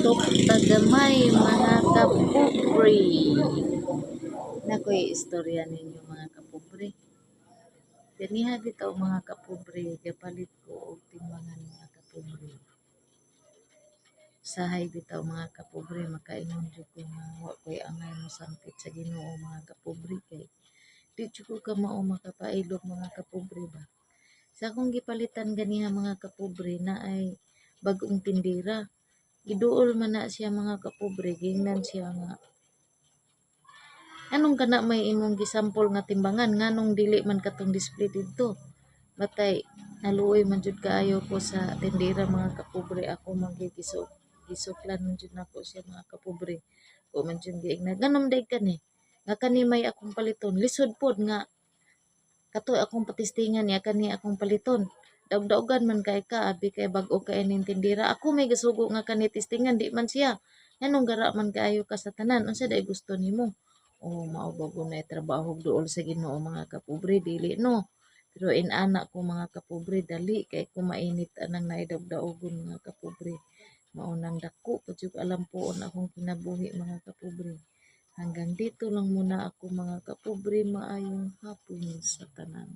tutok tagamay mga kapobre. Nakoy istorya ninyo mga kapobre. Ganiha bitaw mga kapobre, gapalit ko og timbangan mga kapobre. Sahay bitaw mga kapobre, makaingon jud ko nga wa koy angay mo sangkit sa Ginoo mga kapobre kay di jud ko ka mao makapailog mga kapobre ba. Sa akong gipalitan ganiha mga kapobre na ay bag-ong tindera. Giduol man na siya mga kapobre, gingnan siya nga anong kana may imong gisampol nga timbangan nganong dili man katong display didto. Batay naluoy man jud kaayo ko sa tindera mga kapobre, ako gisuklan man jud nako siya mga kapobre. Ko man jud giingnan ganom day kani nga kani may akong paliton lisod pod nga kato akong patistingan niya kani akong paliton. Daog-daogan man kay ka abi kay bag-o kay ning tindera. Ako may gasugo nga kani tistingan di man siya. Nganong gara man kaayo ka sa tanan? Unsa day gusto nimo? Oh, mao ba gunay trabaho duol sa Ginoo mga kapobre dili no. Pero inana ko mga kapobre dali kay kumainit anang naidagdaogon mga kapobre. Mao nang dako pa jud alam poon akong kinabuhi mga kapobre. Hanggang dito lang muna ako mga kapobre, maayong hapon sa tanan.